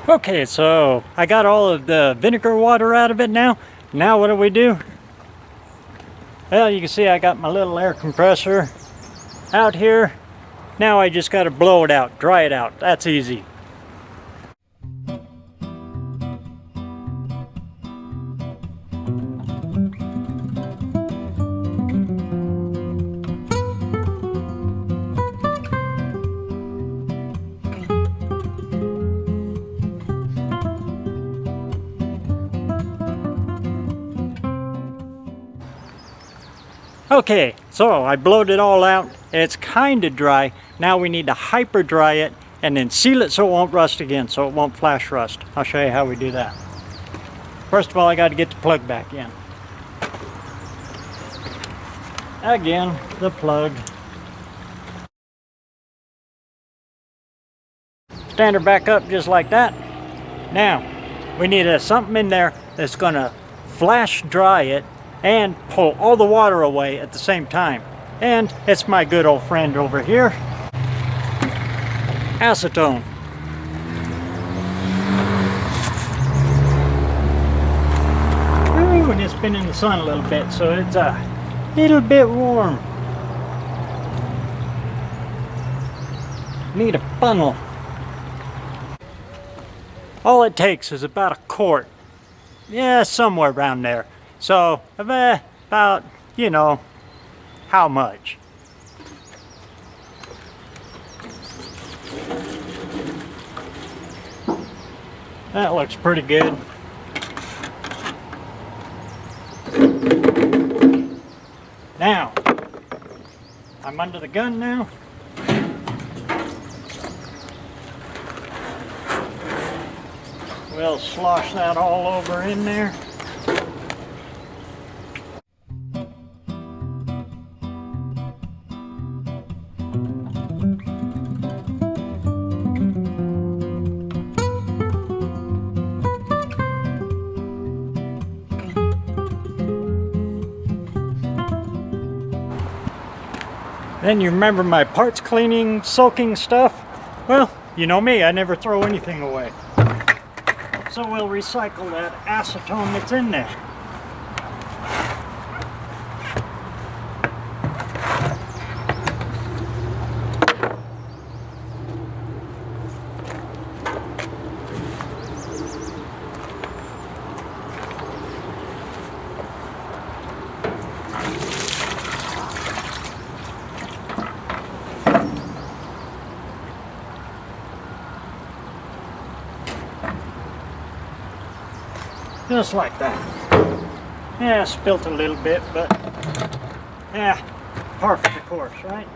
Okay, so I got all of the vinegar water out of it now. Now what do? Well, you can see I got my little air compressor out here. Now I just got to blow it out, dry it out. That's easy. Okay, so I blowed it all out. It's kind of dry. Now we need to hyper dry it and then seal it so it won't rust again, so it won't flash rust. I'll show you how we do that. First of all, I got to get the plug back in. Again, the plug. Stand her back up just like that. Now, we need something in there that's going to flash dry it and pull all the water away at the same time. And it's my good old friend over here, acetone. Ooh, and it's been in the sun a little bit, so it's a little bit warm. Need a funnel. All it takes is about a quart. Yeah, somewhere around there. So, about, you know, how much? That looks pretty good. Now, I'm under the gun now. We'll slosh that all over in there. Then you remember my parts cleaning, soaking stuff? Well, you know me, I never throw anything away. So we'll recycle that acetone that's in there. Just like that. Yeah, spilt a little bit, but yeah, par for the course, right?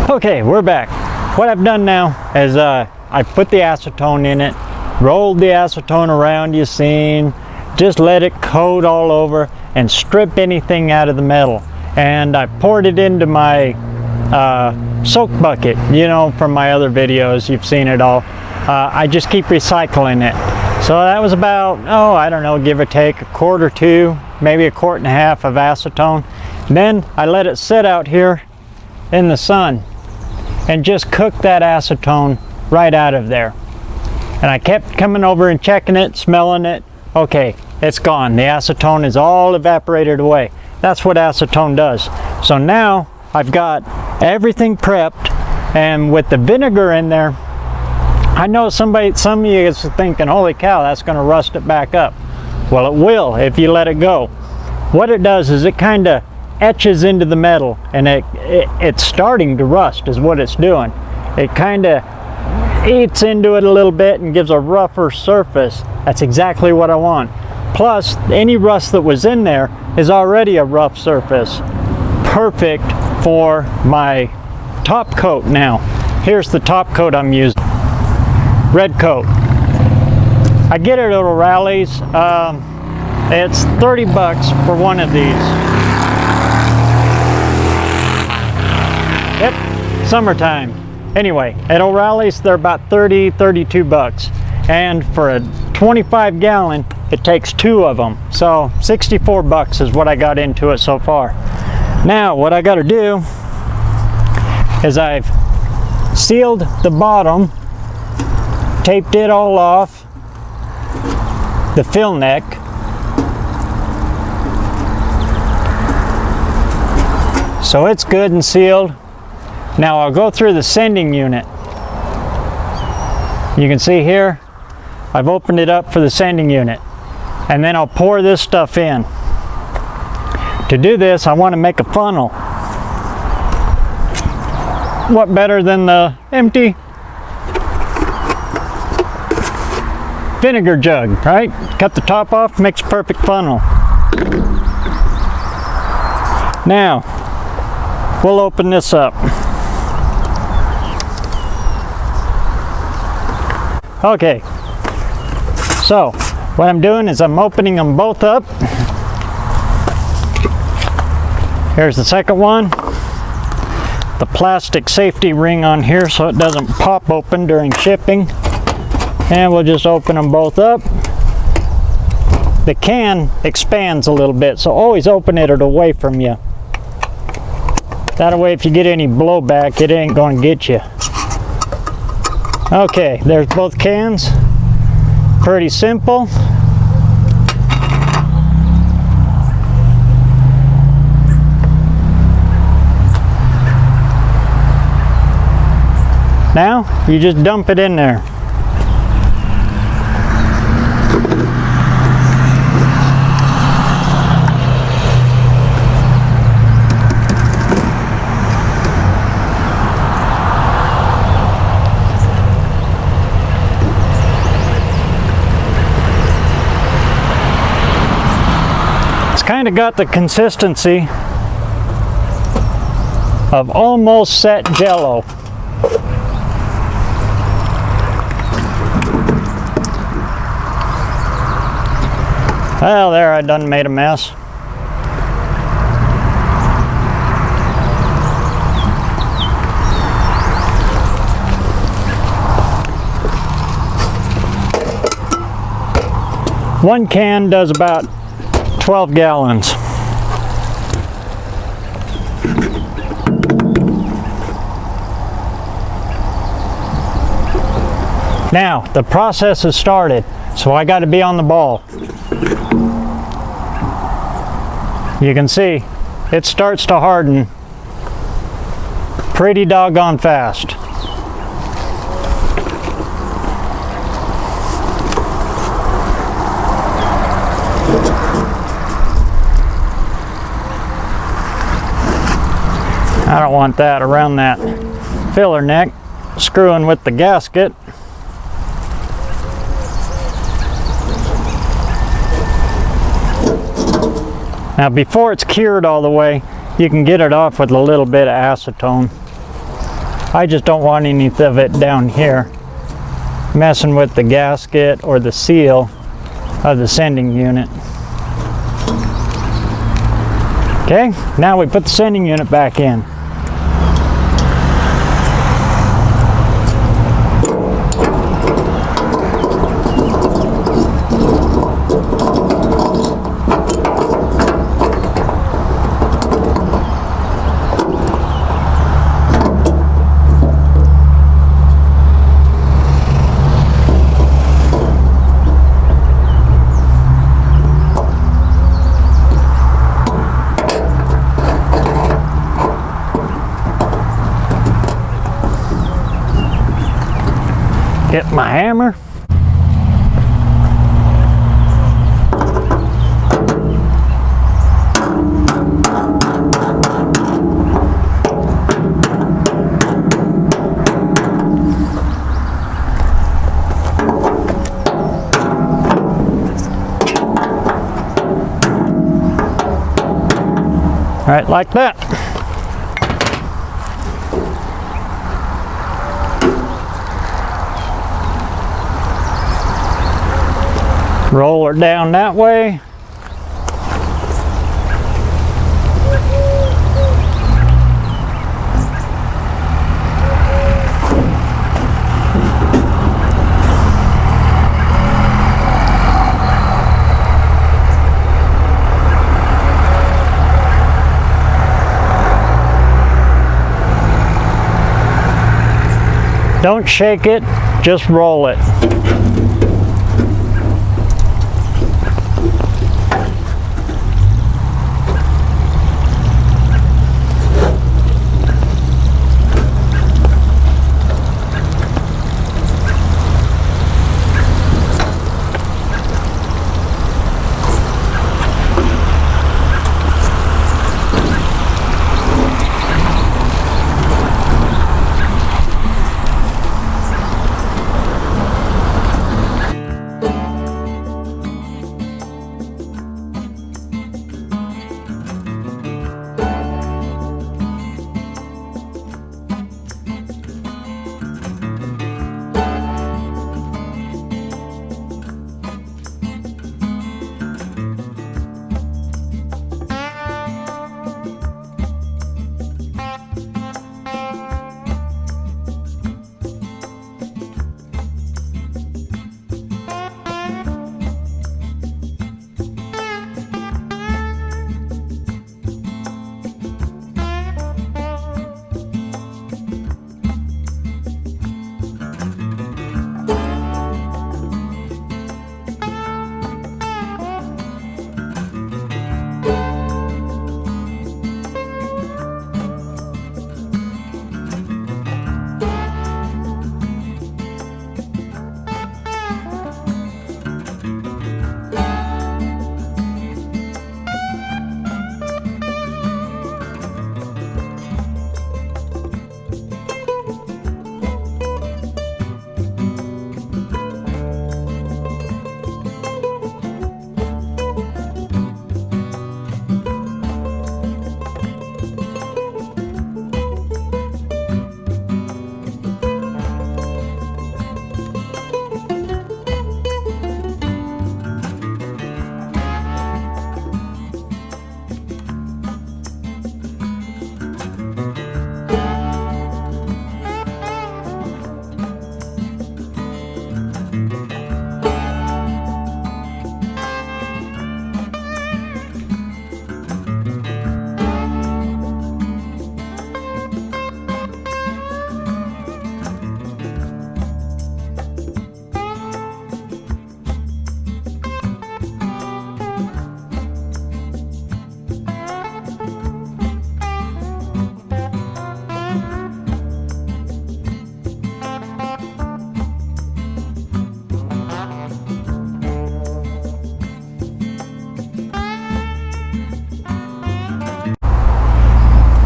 Okay, we're back. What I've done now is I put the acetone in it, rolled the acetone around, you seen, just let it coat all over and strip anything out of the metal. And I poured it into my soak bucket, you know, from my other videos, you've seen it all. I just keep recycling it. So that was about, oh, I don't know, give or take a quart or two, maybe a quart and a half of acetone. Then I let it sit out here in the sun and just cook that acetone right out of there. And I kept coming over and checking it, smelling it. Okay, it's gone. The acetone is all evaporated away. That's what acetone does. So now I've got everything prepped, and with the vinegar in there, I know some of you is thinking, holy cow, that's going to rust it back up. Well, it will if you let it go. What it does is it kind of etches into the metal, and it's starting to rust is what it's doing. It kind of eats into it a little bit and gives a rougher surface. That's exactly what I want. Plus, any rust that was in there is already a rough surface. Perfect for my top coat now. Here's the top coat I'm using. Red Kote. I get it at O'Reilly's. It's 30 bucks for one of these. Yep, summertime. Anyway, at O'Reilly's they're about 32 bucks. And for a 25 gallon, it takes 2 of them. So 64 bucks is what I got into it so far. Now what I got to do is I've sealed the bottom, taped it all off, the fill neck. So it's good and sealed. Now I'll go through the sending unit. You can see here, I've opened it up for the sending unit. And then I'll pour this stuff in. To do this, I want to make a funnel. What better than the empty vinegar jug, right? Cut the top off, makes a perfect funnel. Now, we'll open this up. Okay, so what I'm doing is I'm opening them both up. Here's the second one. The plastic safety ring on here so it doesn't pop open during shipping. And we'll just open them both up. The can expands a little bit, so always open it away from you. That way if you get any blowback, it ain't going to get you. Okay, there's both cans. Pretty simple. Now, you just dump it in there. It's kind of got the consistency of almost set Jell-O. Well, there, I done made a mess. One can does about 12 gallons. Now, the process has started, so I got to be on the ball. You can see it starts to harden pretty doggone fast. I don't want that around that filler neck, screwing with the gasket. Now before it's cured all the way, you can get it off with a little bit of acetone. I just don't want any of it down here messing with the gasket or the seal of the sending unit. Okay, now we put the sending unit back in. Get my hammer. All right, like that. Roll her down that way. Don't shake it, just roll it.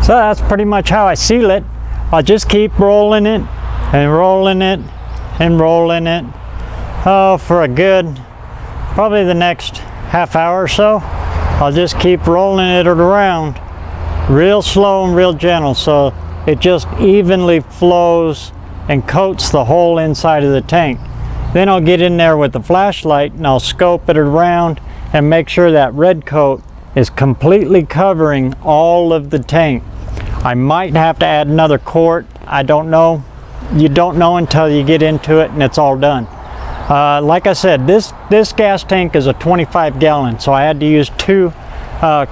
So that's pretty much how I seal it. I'll just keep rolling it and rolling it and rolling it. Oh, for a good, probably the next half hour or so. I'll just keep rolling it around real slow and real gentle so it just evenly flows and coats the whole inside of the tank. Then I'll get in there with the flashlight and I'll scope it around and make sure that red coat is completely covering all of the tank. I might have to add another quart. I don't know. You don't know until you get into it and it's all done. Like I said, this gas tank is a 25 gallon, so I had to use 2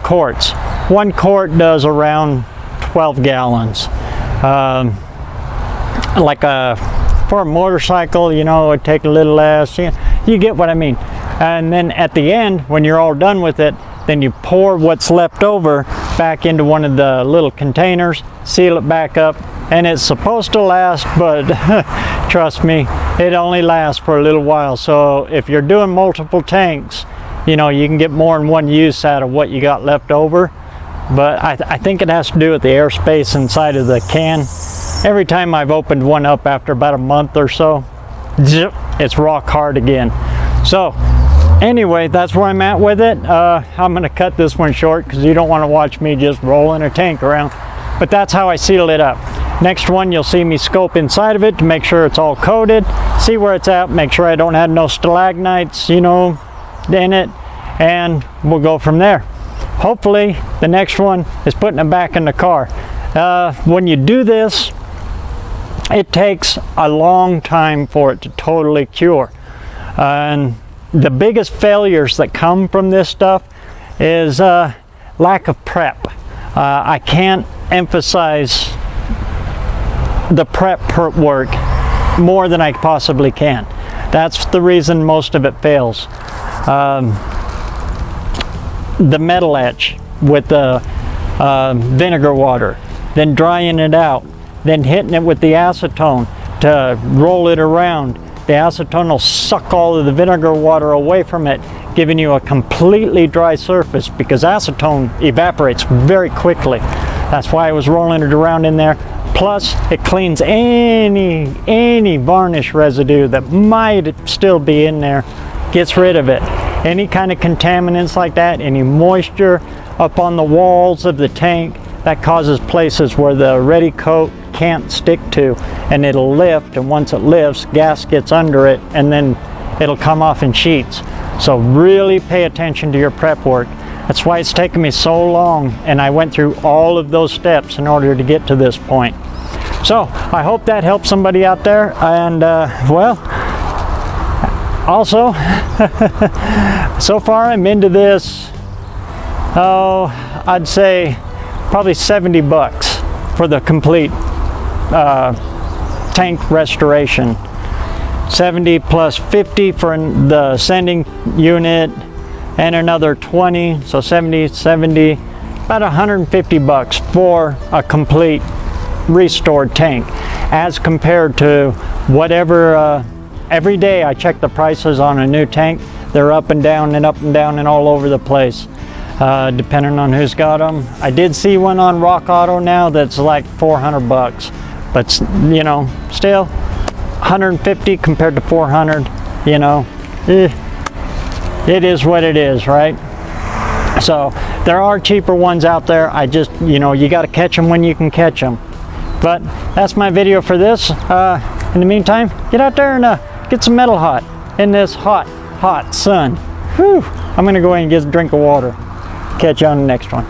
quarts. 1 quart does around 12 gallons. For a motorcycle, you know, it would take a little less. You get what I mean. And then at the end, when you're all done with it, then you pour what's left over back into one of the little containers, seal it back up, and it's supposed to last, but trust me, it only lasts for a little while. So if you're doing multiple tanks, you know, you can get more than one use out of what you got left over. But I think it has to do with the airspace inside of the can. Every time I've opened one up after about a month or so, it's rock hard again. So anyway, that's where I'm at with it. I'm going to cut this one short because you don't want to watch me just rolling a tank around. But that's how I seal it up. Next one, you'll see me scope inside of it to make sure it's all coated, see where it's at, make sure I don't have no stalagmites, you know, in it, and we'll go from there. Hopefully, the next one is putting it back in the car. When you do this, it takes a long time for it to totally cure. And the biggest failures that come from this stuff is lack of prep. I can't emphasize the prep work more than I possibly can. That's the reason most of it fails. The metal etch with the vinegar water, then drying it out, then hitting it with the acetone to roll it around. The acetone will suck all of the vinegar water away from it, giving you a completely dry surface, because acetone evaporates very quickly. That's why I was rolling it around in there. Plus, it cleans any varnish residue that might still be in there, gets rid of it. Any kind of contaminants like that, any moisture up on the walls of the tank, that causes places where the Red Kote can't stick to, and it'll lift, and once it lifts, gas gets under it, and then it'll come off in sheets. So really pay attention to your prep work. That's why it's taken me so long, and I went through all of those steps in order to get to this point. So I hope that helps somebody out there, and well, also so far I'm into this, I'd say probably 70 bucks for the complete tank restoration. 70 plus 50 for the sending unit, and another 20, so 70, about 150 bucks for a complete restored tank, as compared to whatever. Every day I check the prices on a new tank. They're up and down and up and down and all over the place, depending on who's got them. I did see one on Rock Auto now that's like 400 bucks, but you know, still 150 compared to 400, you know, it is what it is, right? So there are cheaper ones out there. I just, you know, you got to catch them when you can catch them. But that's my video for this. In the meantime, get out there and get some metal hot in this hot sun. Whew. I'm gonna go ahead and get a drink of water. Catch you on the next one.